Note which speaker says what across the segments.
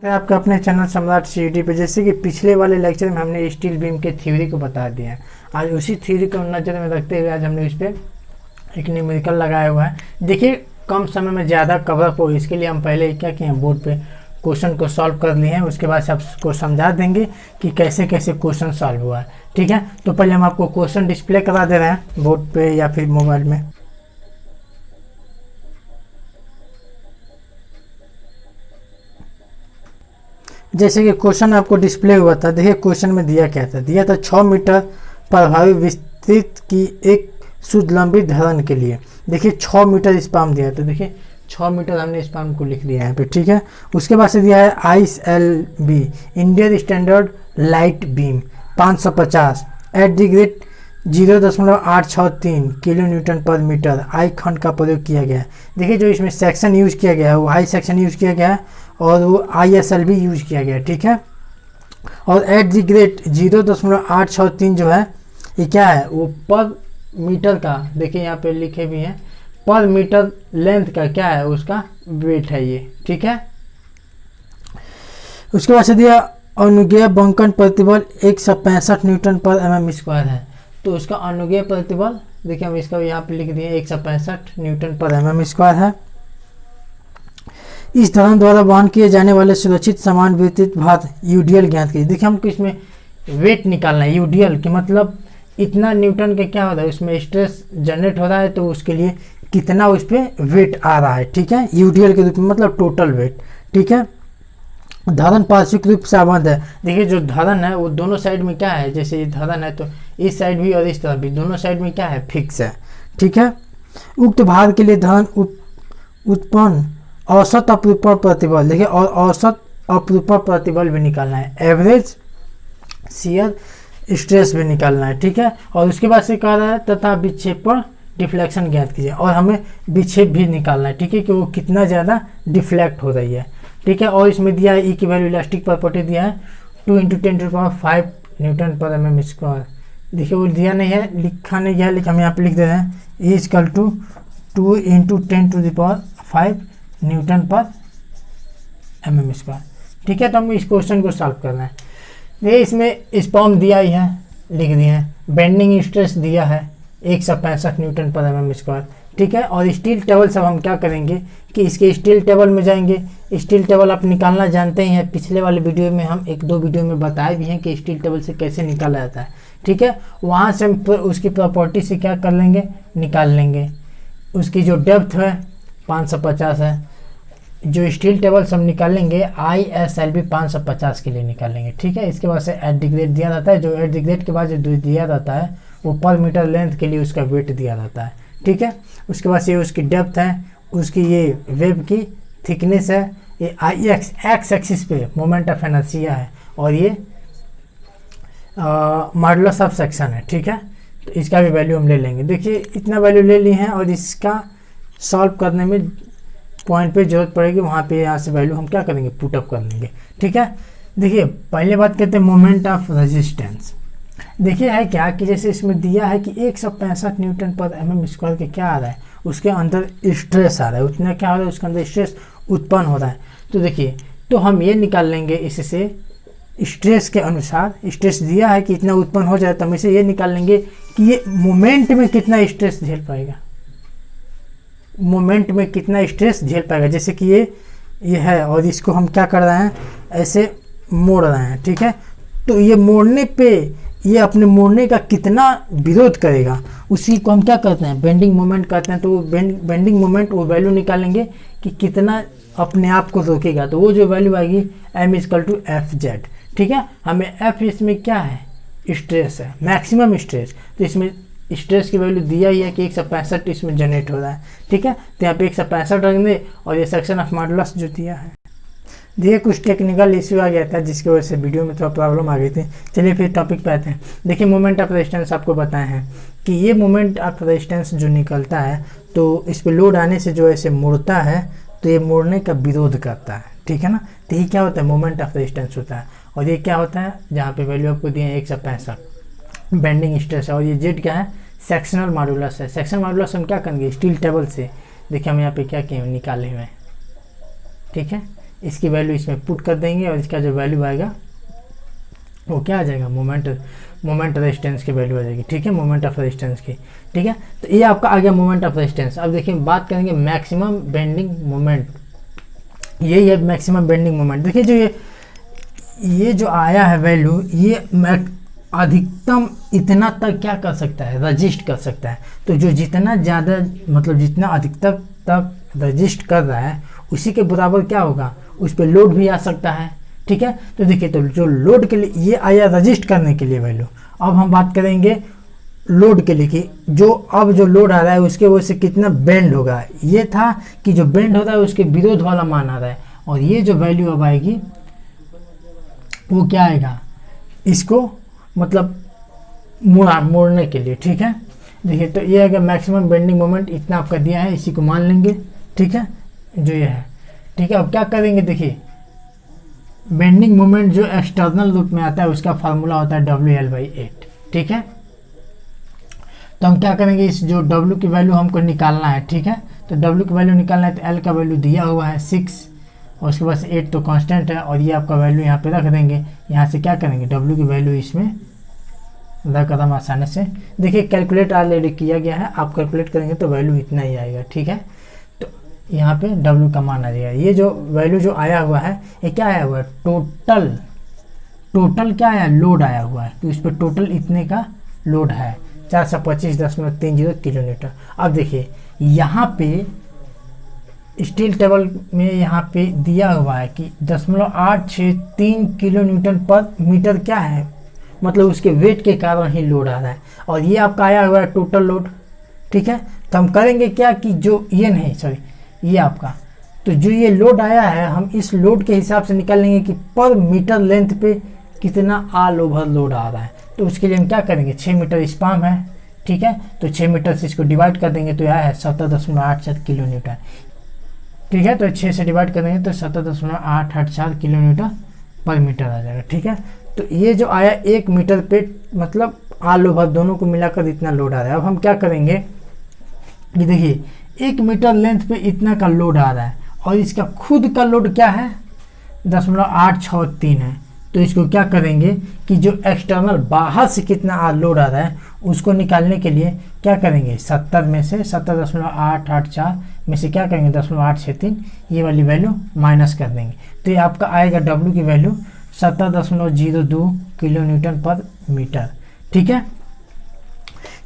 Speaker 1: आपका अपने चैनल सम्राट सीईटी पे। जैसे कि पिछले वाले लेक्चर में हमने स्टील बीम के थ्योरी को बता दिया है, आज उसी थ्योरी को नज़र में रखते हुए आज हमने इस पर एक न्यूमेरिकल लगाया हुआ है। देखिए कम समय में ज़्यादा कवरअप हो, इसके लिए हम पहले क्या किए हैं, बोर्ड पे क्वेश्चन को सॉल्व कर लिए हैं। उसके बाद सबको समझा देंगे कि कैसे कैसे क्वेश्चन सॉल्व हुआ है। ठीक है, तो पहले हम आपको क्वेश्चन डिस्प्ले करा दे रहे हैं बोर्ड पे या फिर मोबाइल में। जैसे कि क्वेश्चन आपको डिस्प्ले हुआ था, देखिए क्वेश्चन में दिया क्या था, दिया था 6 मीटर प्रभावी विस्तृत की एक सुदलंबी धरण के लिए। देखिए 6 मीटर स्पान दिया है, तो देखिए 6 मीटर हमने स्पान को लिख दिया है यहाँ पे। ठीक है, उसके बाद से दिया है ISLB Indian standard light beam 550 at the grade 0.863 kilo Newton पर मीटर आई खंड का प्रयोग किया गया है। देखिए जो इसमें सेक्शन यूज़ किया गया है वो आई सेक्शन यूज़ किया गया है और वो ISLB यूज किया गया है। ठीक है, और एट द ग्रेड 0.863 जो है ये क्या है, वो पर मीटर का, देखिए यहाँ पे लिखे भी हैं, पर मीटर लेंथ का क्या है, उसका वेट है ये। ठीक है, उसके बाद से दिया अनुज्ञेय बंकन प्रतिबल 165 न्यूटन पर mm² है। तो उसका अनुज्ञेय प्रतिबल देखिए हम इसका यहाँ पे लिख दिए 165 न्यूटन पर mm² है। इस धरण द्वारा वहन किए जाने वाले सुरक्षित समान वितरित भार यूडीएल ज्ञात कीजिए। देखिए हमको इसमें वेट निकालना है, यूडीएल कि मतलब इतना न्यूटन के क्या हो रहा है, उसमें स्ट्रेस जनरेट हो रहा है, तो उसके लिए कितना उस पर वेट आ रहा है। ठीक है, यूडीएल के रूप में मतलब टोटल वेट। ठीक है, धरण पार्श्विक रूप से आबद्ध है। देखिए जो धरण है वो दोनों साइड में क्या है, जैसे ये धरण है तो इस साइड भी और इस तरफ भी दोनों साइड में क्या है, फिक्स है। ठीक है, उक्त भार के लिए धरण उत्पन्न औसत अपरूपण प्रतिबल, देखिए और औसत अपरूपण प्रतिबल भी निकालना है, एवरेज शियर स्ट्रेस भी निकालना है। ठीक है, और उसके बाद से कह रहा है तथा विक्षेपण डिफ्लेक्शन ज्ञात कीजिए, और हमें विक्षेप भी निकालना है। ठीक है, कि वो कितना ज़्यादा डिफ्लेक्ट हो रही है। ठीक है, और इसमें दिया है ई की वैल्यू इलास्टिक प्रॉपर्टी दिया है 2 × 10⁵ न्यूटन पर mm²। देखिए वो दिया नहीं है, लिखा नहीं गया, लेकिन हम यहाँ पे लिख दे रहे हैं E = 2 × 10⁵ न्यूटन पर mm²। ठीक है, तो हम इस क्वेश्चन को सॉल्व करना है। ये इसमें स्पॉन दिया ही है, लिख दिए हैं, बेंडिंग स्ट्रेस दिया है 165 न्यूटन पर mm²। ठीक है, और स्टील टेबल सब हम क्या करेंगे कि इसके स्टील टेबल में जाएंगे। स्टील टेबल आप निकालना जानते ही हैं, पिछले वाले वीडियो में हम 1-2 वीडियो में बताए भी हैं कि स्टील टेबल से कैसे निकाला जाता है। ठीक है, वहाँ से हम उसकी प्रॉपर्टी से क्या कर लेंगे, निकाल लेंगे। उसकी जो डेप्थ है 550 है, जो स्टील टेबल सब निकालेंगे ISLB 550 के लिए निकालेंगे। ठीक है, इसके बाद से एट द ग्रेड दिया जाता है, जो एट द ग्रेड के बाद जो दिया जाता है वो पर मीटर लेंथ के लिए उसका वेट दिया जाता है। ठीक है, उसके बाद ये उसकी डेप्थ है, उसकी ये वेब की थिकनेस है, ये एक्स एक्सिस पे मोमेंट ऑफ इनर्शिया है, और ये मॉडुलस ऑफ सेक्शन है। ठीक है, तो इसका भी वैल्यू हम ले लेंगे। देखिए इतना वैल्यू ले ली है, और इसका सॉल्व करने में पॉइंट पे जरूरत पड़ेगी, वहाँ पे यहाँ से वैल्यू हम क्या करेंगे, पुटअप कर लेंगे। ठीक है, देखिए पहले बात करते हैं मोमेंट ऑफ रेजिस्टेंस। देखिए है क्या कि जैसे इसमें दिया है कि 165 न्यूटन पर mm² के क्या आ रहा है, उसके अंदर स्ट्रेस आ रहा है, उतना क्या हो रहा है, उसके अंदर स्ट्रेस उत्पन्न हो रहा है। तो देखिए तो हम ये निकाल लेंगे इससे स्ट्रेस के अनुसार, स्ट्रेस दिया है कि इतना उत्पन्न हो जाए, तो हम इसे ये निकाल लेंगे कि ये मोमेंट में कितना स्ट्रेस झेल पाएगा, मोमेंट में कितना स्ट्रेस झेल पाएगा। जैसे कि ये है और इसको हम क्या कर रहे हैं, ऐसे मोड़ रहे हैं। ठीक है, तो ये मोड़ने पे ये अपने मोड़ने का कितना विरोध करेगा, उसी को हम क्या कहते हैं, बेंडिंग मोमेंट कहते हैं। तो वो बेंडिंग मोमेंट वो वैल्यू निकालेंगे कि कितना अपने आप को रोकेगा, तो वो जो वैल्यू आएगी M = Fz। ठीक है, हमें F इसमें क्या है, स्ट्रेस है, मैक्सिमम स्ट्रेस। तो इसमें स्ट्रेस की वैल्यू दिया ही है कि 165 इसमें जनरेट हो रहा है। ठीक है, तो यहाँ पे 165 रख दें, और ये सेक्शन ऑफ मॉडुलस जो दिया है। देखिए कुछ टेक्निकल इश्यू आ गया था जिसकी वजह से वीडियो में थोड़ा प्रॉब्लम आ गई थी। चलिए फिर टॉपिक पे आते हैं। देखिए मोमेंट ऑफ रेजिस्टेंस आपको बताए हैं कि ये मोमेंट ऑफ रेजिस्टेंस जो निकलता है, तो इस पर लोड आने से जो ऐसे मुड़ता है, तो ये मुड़ने का विरोध करता है। ठीक है ना, तो ये क्या होता है, मोमेंट ऑफ रेजिस्टेंस होता है। और ये क्या होता है, जहाँ पे वैल्यू आपको दिए हैं 165 बेंडिंग स्ट्रेस है, और ये जेड क्या है, सेक्शनल मॉडुलस है। सेक्शनल मॉडुलस हम क्या करेंगे, स्टील टेबल से देखिए हम यहाँ पे क्या किए निकाले हुए हैं। ठीक है, इसकी वैल्यू इसमें पुट कर देंगे और इसका जो वैल्यू आएगा वो क्या आ जाएगा, मोमेंट रेजिस्टेंस की वैल्यू आ जाएगी। ठीक है, मोमेंट ऑफ रेजिस्टेंस की। ठीक है, तो ये आपका आ गया मोमेंट ऑफ रेजिस्टेंस। अब देखिए बात करेंगे मैक्सिमम बेंडिंग मोमेंट। यही है मैक्सिमम बेंडिंग मोमेंट। देखिए जो ये जो आया है वैल्यू, ये अधिकतम इतना तक क्या कर सकता है, रजिस्ट कर सकता है। तो जो जितना ज़्यादा मतलब जितना अधिकतम तक रजिस्ट कर रहा है उसी के बराबर क्या होगा, उस पर लोड भी आ सकता है। ठीक है, तो देखिए तो जो लोड के लिए ये आया रजिस्ट करने के लिए वैल्यू। अब हम बात करेंगे लोड के लिए कि जो अब जो लोड आ रहा है उसके वजह से कितना बेंड होगा। ये था कि जो बेंड हो रहा है उसके विरोध वाला मान आ रहा है, और ये जो वैल्यू अब आएगी वो क्या आएगा, इसको मतलब मोड़ने के लिए। ठीक है, देखिए तो ये अगर मैक्सिमम बेंडिंग मोमेंट इतना आपका दिया है, इसी को मान लेंगे। ठीक है, जो ये है। ठीक है, अब क्या करेंगे, देखिए बेंडिंग मोमेंट जो एक्सटर्नल रूप में आता है उसका फार्मूला होता है WL/8। ठीक है, तो हम क्या करेंगे, इस जो W की वैल्यू हमको निकालना है। ठीक है, तो W की वैल्यू निकालना है तो L का वैल्यू दिया हुआ है 6 और उसके बाद 8 तो कांस्टेंट है, और ये आपका वैल्यू यहाँ पे रख देंगे। यहाँ से क्या करेंगे, W की वैल्यू इसमें रख कर हम आसानी से, देखिए कैलकुलेट ऑलरेडी किया गया है, आप कैलकुलेट करेंगे तो वैल्यू इतना ही आएगा। ठीक है, तो यहाँ पे W का मान आ जाएगा। ये जो वैल्यू जो आया हुआ है ये क्या आया हुआ है, टोटल क्या आया, लोड आया हुआ है। तो इस पर टोटल इतने का लोड है 425.30 किलो न्यूटन। अब देखिए यहाँ पे स्टील टेबल में यहाँ पे दिया हुआ है कि 0.863 किलो न्यूटन पर मीटर क्या है, मतलब उसके वेट के कारण ही लोड आ रहा है, और ये आपका आया हुआ है टोटल लोड। ठीक है, तो हम करेंगे क्या कि जो ये नहीं सॉरी ये आपका, तो जो ये लोड आया है हम इस लोड के हिसाब से निकाल लेंगे कि पर मीटर लेंथ पे कितना ऑल ओवर लोड आ रहा है। तो उसके लिए हम क्या करेंगे, 6 मीटर स्पाम है। ठीक है, तो 6 मीटर से इसको डिवाइड कर देंगे तो यह है 17.87 किलो न्यूटन। ठीक है, तो 6 से डिवाइड कर देंगे तो 17.884 किलो न्यूटन पर मीटर आ जाएगा। ठीक है, तो ये जो आया 1 मीटर पे मतलब ऑल ओवर दोनों को मिलाकर इतना लोड आ रहा है। अब हम क्या करेंगे कि देखिए 1 मीटर लेंथ पे इतना का लोड आ रहा है और इसका खुद का लोड क्या है 0.863 है। तो इसको क्या करेंगे कि जो एक्सटर्नल बाहर से कितना लोड आ रहा है उसको निकालने के लिए क्या करेंगे, 70 में से 70.884 में से क्या करेंगे 0.863 ये वाली वैल्यू माइनस कर देंगे। तो ये आपका आएगा W की वैल्यू 70.02 किलो न्यूटन पर मीटर। ठीक है,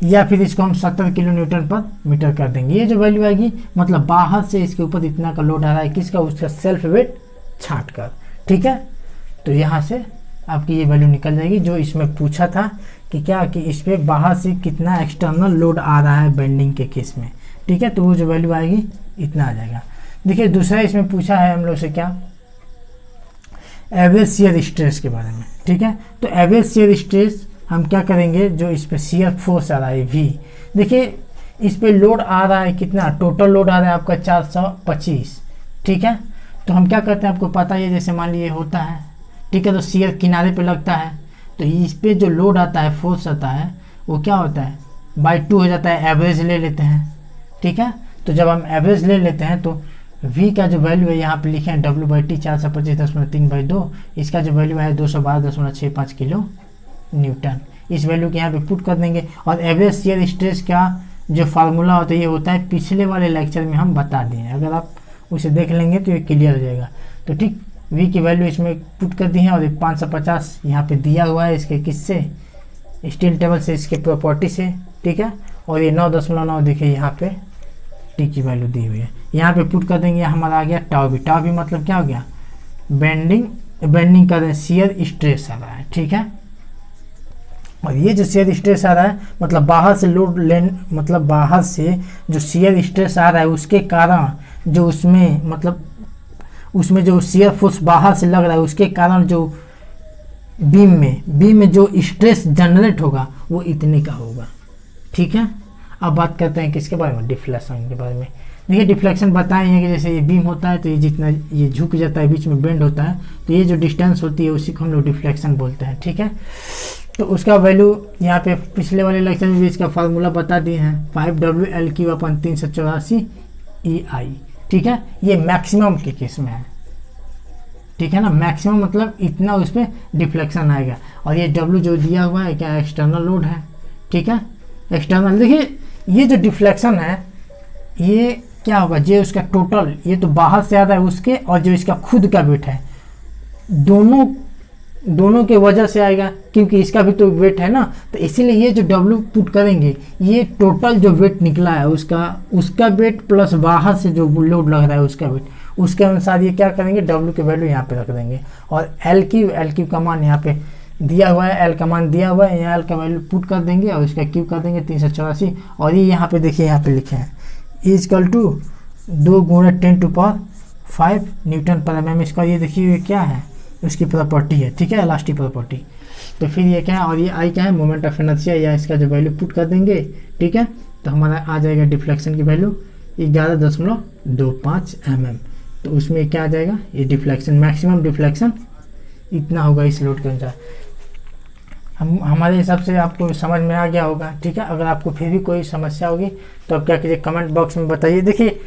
Speaker 1: या फिर इसको हम 70 किलो न्यूटन पर मीटर कर देंगे। ये जो वैल्यू आएगी मतलब बाहर से इसके ऊपर इतना का लोड आ रहा है किसका, उसका सेल्फ वेट छांट कर। ठीक है, तो यहाँ से आपकी ये वैल्यू निकल जाएगी जो इसमें पूछा था कि क्या कि इस पर बाहर से कितना एक्सटर्नल लोड आ रहा है बेंडिंग के केस में। ठीक है, तो वो जो वैल्यू आएगी इतना आ जाएगा। देखिए दूसरा इसमें पूछा है हम लोग से क्या, एवरेज शियर स्ट्रेस के बारे में। ठीक है, तो एवरेज शियर स्ट्रेस हम क्या करेंगे, जो इस पर शियर फोर्स आ रहा है V, देखिए इस पे लोड आ रहा है कितना, टोटल लोड आ रहा है आपका 425। ठीक है, तो हम क्या करते हैं आपको पता ही है, जैसे मान लीजिए होता है। ठीक है, तो शियर किनारे पे लगता है तो इस पे जो लोड आता है फोर्स आता है वो क्या होता है बाई 2 हो जाता है, एवरेज ले लेते हैं। ठीक है, तो जब हम एवरेज ले लेते हैं तो V का जो वैल्यू है यहाँ पे लिखे हैं W/T 425.3/2, इसका जो वैल्यू है 212.65 किलो न्यूटन। इस वैल्यू के यहाँ पे पुट कर देंगे। और एवरेज शियर स्ट्रेस का जो फार्मूला होता है ये होता है पिछले वाले लेक्चर में हम बता दिए हैं, अगर आप उसे देख लेंगे तो ये क्लियर हो जाएगा। तो ठीक V की वैल्यू इसमें पुट कर दी है और 550 यहाँ पे दिया हुआ है इसके किससे, स्टील टेबल से, इसके प्रॉपर्टी से। ठीक है, और ये 9.9 देखिए यहाँ पे T की वैल्यू दी हुई है, यहाँ पे पुट कर देंगे। हमारा आ गया टाउ भी मतलब क्या हो गया, बेंडिंग कर रहे हैं, शियर स्ट्रेस आ रहा है। ठीक है, और ये जो शियर स्ट्रेस आ रहा है मतलब बाहर से लोड लेन मतलब बाहर से जो शियर स्ट्रेस आ रहा है उसके कारण जो उसमें मतलब उसमें जो शियर फोर्स बाहर से लग रहा है उसके कारण जो बीम में जो स्ट्रेस जनरेट होगा वो इतने का होगा। ठीक है, अब बात करते हैं किसके बारे में, डिफ्लेक्शन के बारे में। देखिए डिफ्लेक्शन बताए हैं कि जैसे ये बीम होता है तो ये जितना ये झुक जाता है, बीच में बेंड होता है, तो ये जो डिस्टेंस होती है उसी को हम लोग डिफ्लेक्शन बोलते हैं। ठीक है, तो उसका वैल्यू यहाँ पे पिछले वाले लेक्चर में भी इसका फार्मूला बता दिए हैं 5W/L384 EI। ठीक है, ये मैक्सिमम के केस में है। ठीक है ना। मैक्सिमम मतलब इतना उस पर डिफ्लेक्शन आएगा। और ये डब्ल्यू जो दिया हुआ है क्या एक्सटर्नल लोड है, ठीक है। एक्सटर्नल देखिए ये जो डिफ्लेक्शन है ये क्या होगा, ये उसका टोटल, ये तो बाहर से आ रहा है उसके, और जो इसका खुद का वेट है दोनों के वजह से आएगा, क्योंकि इसका भी तो वेट है ना। तो इसीलिए ये जो डब्ल्यू पुट करेंगे ये टोटल जो वेट निकला है उसका वेट प्लस बाहर से जो लोड लग रहा है उसका वेट, उसके अनुसार ये क्या करेंगे डब्ल्यू की वैल्यू यहाँ पे रख देंगे। और एल क्यू का मान यहाँ पे दिया हुआ है, एल का मान दिया हुआ है, यहाँ एल का वैल्यू पुट कर देंगे और इसका क्यू कर देंगे 384। और ये यहाँ पे देखिए यहाँ पे लिखे हैं इजकल टू 2 गुणा 10⁵ न्यूटन पर mm इसका। ये देखिए ये क्या है, उसकी प्रॉपर्टी है, ठीक है, इलास्टिक प्रॉपर्टी। तो फिर ये क्या है, और ये आई क्या है मोमेंट ऑफ इनर्शिया, या इसका जो वैल्यू पुट कर देंगे, ठीक है। तो हमारा आ जाएगा डिफ्लेक्शन की वैल्यू 11.25 mm। तो उसमें क्या आ जाएगा, ये डिफ्लेक्शन मैक्सिमम डिफ्लेक्शन इतना होगा इस लोड के अनुसार। हमारे हिसाब से आपको समझ में आ गया होगा, ठीक है। अगर आपको फिर भी कोई समस्या होगी तो आप क्या कीजिए कमेंट बॉक्स में बताइए। देखिए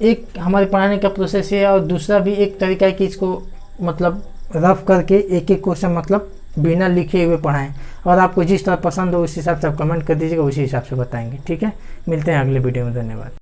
Speaker 1: एक हमारे पढ़ाने का प्रोसेस है, और दूसरा भी एक तरीका है कि इसको मतलब रफ करके एक क्वेश्चन मतलब बिना लिखे हुए पढ़ाएं। और आपको जिस तरह पसंद हो उस हिसाब से आप कमेंट कर दीजिएगा, उसी हिसाब से बताएंगे, ठीक है। मिलते हैं अगले वीडियो में, धन्यवाद।